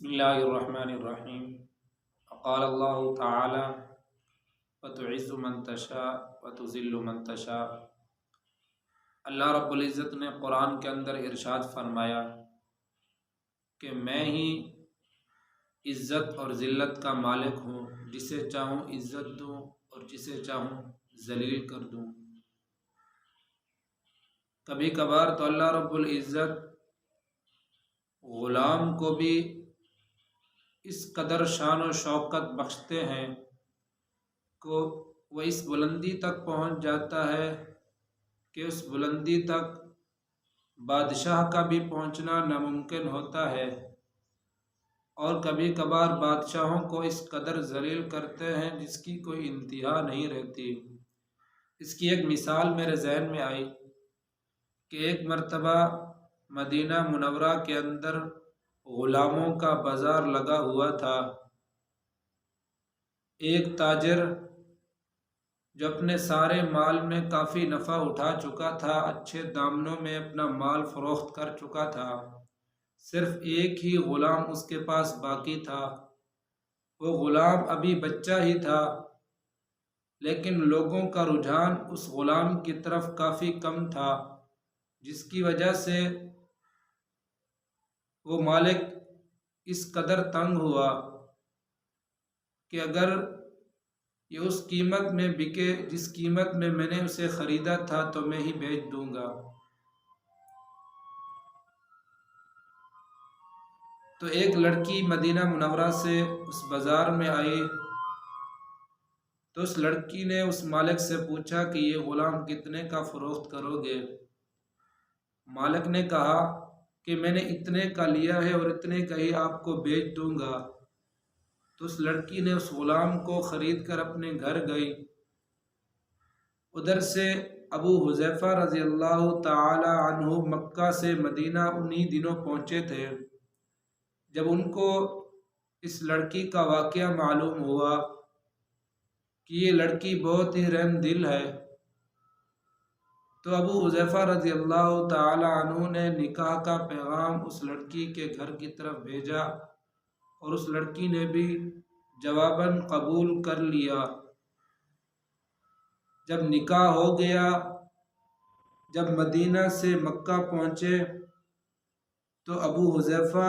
بسم اللہ الرحمن الرحیم قال اللہ تعالی وتعز من تشاء وتذل من تشاء۔ اللہ رب العزت نے قرآن کے اندر ارشاد فرمایا کہ میں ہی عزت اور ذلت کا مالک ہوں، جسے چاہوں عزت دوں اور جسے چاہوں ذلیل کر دوں۔ کبھی کبھار تو اللہ رب العزت غلام کو بھی اس قدر شان و شوکت بخشتے ہیں کہ وہ اس بلندی تک پہنچ جاتا ہے کہ اس بلندی تک بادشاہ کا بھی پہنچنا ناممکن ہوتا ہے، اور کبھی کبھار بادشاہوں کو اس قدر ذلیل کرتے ہیں جس کی کوئی انتہا نہیں رہتی۔ اس کی ایک مثال میرے ذہن میں آئی کہ ایک مرتبہ مدینہ منورہ کے اندر غلاموں کا بازار لگا ہوا تھا۔ ایک تاجر جو اپنے سارے مال میں کافی نفع اٹھا چکا تھا، اچھے دامنوں میں اپنا مال فروخت کر چکا تھا، صرف ایک ہی غلام اس کے پاس باقی تھا۔ وہ غلام ابھی بچہ ہی تھا، لیکن لوگوں کا رجحان اس غلام کی طرف کافی کم تھا، جس کی وجہ سے وہ مالک اس قدر تنگ ہوا کہ اگر یہ اس قیمت میں بکے جس قیمت میں میں نے اسے خریدا تھا تو میں ہی بیچ دوں گا۔ تو ایک لڑکی مدینہ منورہ سے اس بازار میں آئی، تو اس لڑکی نے اس مالک سے پوچھا کہ یہ غلام کتنے کا فروخت کرو گے؟ مالک نے کہا کہ میں نے اتنے کا لیا ہے اور اتنے کا ہی آپ کو بیچ دوں گا۔ تو اس لڑکی نے اس غلام کو خرید کر اپنے گھر گئی۔ ادھر سے ابو حذیفہ رضی اللہ تعالی عنہ مکہ سے مدینہ انہی دنوں پہنچے تھے۔ جب ان کو اس لڑکی کا واقعہ معلوم ہوا کہ یہ لڑکی بہت ہی رحم دل ہے، تو ابو حذیفہ رضی اللہ تعالی عنہ نے نکاح کا پیغام اس لڑکی کے گھر کی طرف بھیجا، اور اس لڑکی نے بھی جواباً قبول کر لیا۔ جب نکاح ہو گیا، جب مدینہ سے مکہ پہنچے، تو ابو حذیفہ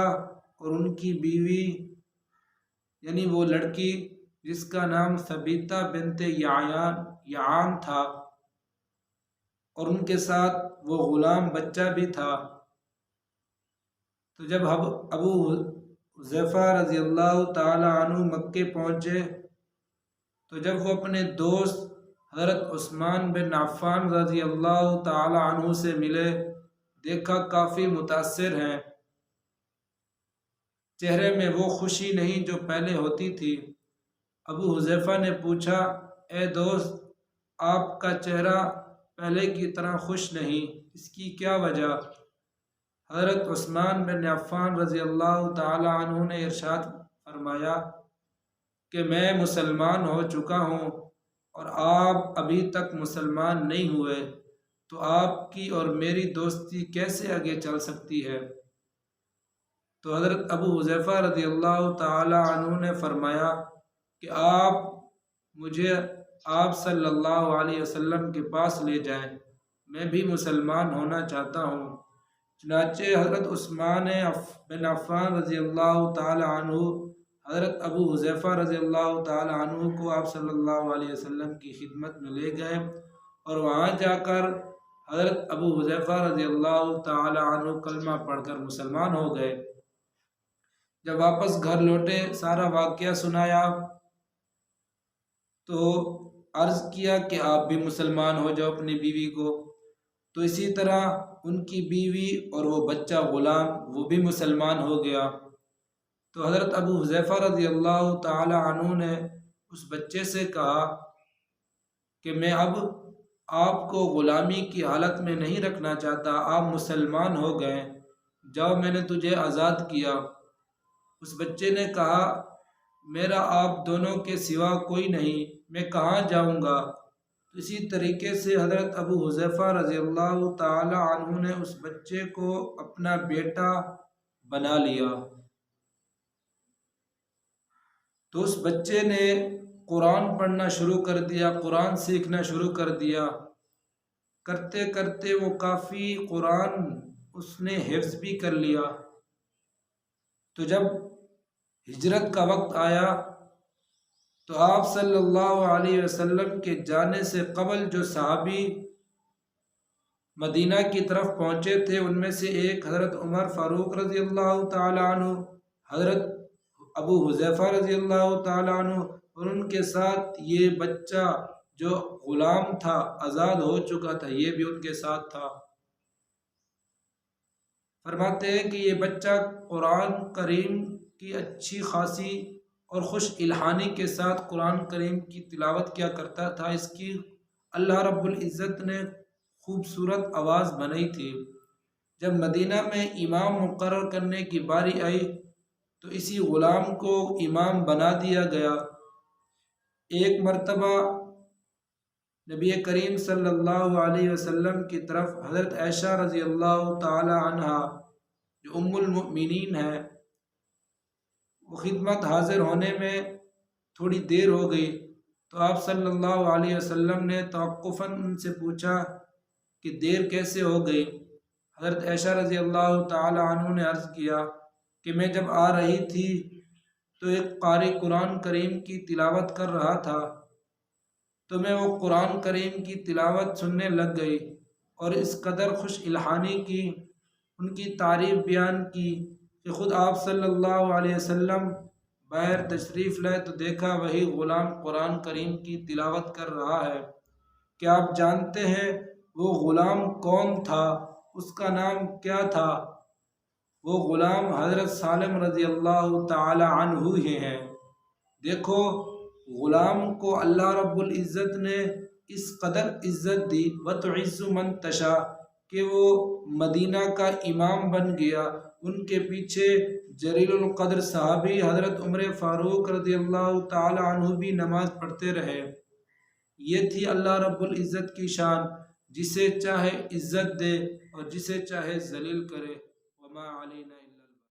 اور ان کی بیوی، یعنی وہ لڑکی جس کا نام ثبیتہ بنت یعان تھا، اور ان کے ساتھ وہ غلام بچہ بھی تھا، تو جب ابو حذیفہ رضی اللہ تعالی عنہ مکے پہنچے، تو جب وہ اپنے دوست حضرت عثمان بن عفان رضی اللہ تعالی عنہ سے ملے، دیکھا کافی متاثر ہیں، چہرے میں وہ خوشی نہیں جو پہلے ہوتی تھی۔ ابو حذیفہ نے پوچھا، اے دوست، آپ کا چہرہ پہلے کی طرح خوش نہیں، اس کی کیا وجہ؟ حضرت عثمان بن عفان رضی اللہ تعالی عنہ نے ارشاد فرمایا کہ میں مسلمان ہو چکا ہوں اور آپ ابھی تک مسلمان نہیں ہوئے، تو آپ کی اور میری دوستی کیسے آگے چل سکتی ہے؟ تو حضرت ابو حذیفہ رضی اللہ تعالی عنہ نے فرمایا کہ آپ مجھے آپ صلی اللہ علیہ وسلم کے پاس لے جائیں، میں بھی مسلمان ہونا چاہتا ہوں۔ چنانچہ حضرت عثمان بن عفان رضی اللہ تعالی عنہ حضرت ابو حذیفہ رضی اللہ تعالی عنہ کو آپ صلی اللہ علیہ وسلم کی خدمت میں لے گئے، اور وہاں جا کر حضرت ابو حذیفہ رضی اللہ تعالی عنہ کلمہ پڑھ کر مسلمان ہو گئے۔ جب واپس گھر لوٹے، سارا واقعہ سنایا، تو عرض کیا کہ آپ بھی مسلمان ہو جاؤ اپنی بیوی کو۔ تو اسی طرح ان کی بیوی اور وہ بچہ غلام وہ بھی مسلمان ہو گیا۔ تو حضرت ابو حذیفہ رضی اللہ تعالی عنہ نے اس بچے سے کہا کہ میں اب آپ کو غلامی کی حالت میں نہیں رکھنا چاہتا، آپ مسلمان ہو گئے، جاؤ میں نے تجھے آزاد کیا۔ اس بچے نے کہا، میرا آپ دونوں کے سوا کوئی نہیں، میں کہاں جاؤں گا؟ اسی طریقے سے حضرت ابو حذیفہ رضی اللہ تعالی عنہ نے اس بچے کو اپنا بیٹا بنا لیا۔ تو اس بچے نے قرآن پڑھنا شروع کر دیا، قرآن سیکھنا شروع کر دیا۔ کرتے کرتے وہ کافی قرآن اس نے حفظ بھی کر لیا۔ تو جب ہجرت کا وقت آیا تو آپ صلی اللہ علیہ وسلم کے جانے سے قبل جو صحابی مدینہ کی طرف پہنچے تھے ان میں سے ایک حضرت عمر فاروق رضی اللہ تعالیٰ عنہ، حضرت ابو حذیفہ رضی اللہ تعالیٰ عنہ، اور ان کے ساتھ یہ بچہ جو غلام تھا، آزاد ہو چکا تھا، یہ بھی ان کے ساتھ تھا۔ فرماتے ہیں کہ یہ بچہ قرآن کریم کی اچھی خاصی اور خوش الحانی کے ساتھ قرآن کریم کی تلاوت کیا کرتا تھا۔ اس کی اللہ رب العزت نے خوبصورت آواز بنائی تھی۔ جب مدینہ میں امام مقرر کرنے کی باری آئی تو اسی غلام کو امام بنا دیا گیا۔ ایک مرتبہ نبی کریم صلی اللہ علیہ وسلم کی طرف حضرت عائشہ رضی اللہ تعالی عنہا جو ام المؤمنین ہے، وہ خدمت حاضر ہونے میں تھوڑی دیر ہو گئی تو آپ صلی اللہ علیہ وسلم نے توقفاً ان سے پوچھا کہ دیر کیسے ہو گئی؟ حضرت عائشہ رضی اللہ تعالی عنہ نے عرض کیا کہ میں جب آ رہی تھی تو ایک قاری قرآن کریم کی تلاوت کر رہا تھا، تو میں وہ قرآن کریم کی تلاوت سننے لگ گئی اور اس قدر خوش الحانی کی، ان کی تعریف بیان کی کہ خود آپ صلی اللہ علیہ وسلم باہر تشریف لائے تو دیکھا وہی غلام قرآن کریم کی تلاوت کر رہا ہے۔ کیا آپ جانتے ہیں وہ غلام کون تھا؟ اس کا نام کیا تھا؟ وہ غلام حضرت سالم رضی اللہ تعالی عنہ ہی ہیں۔ دیکھو غلام کو اللہ رب العزت نے اس قدر عزت دی، وَتُعِزُّ مَن تَشَاءُ، کہ وہ مدینہ کا امام بن گیا۔ ان کے پیچھے جلیل القدر صحابی حضرت عمر فاروق رضی اللہ تعالی عنہ بھی نماز پڑھتے رہے۔ یہ تھی اللہ رب العزت کی شان، جسے چاہے عزت دے اور جسے چاہے ذلیل کرے۔ وما علینا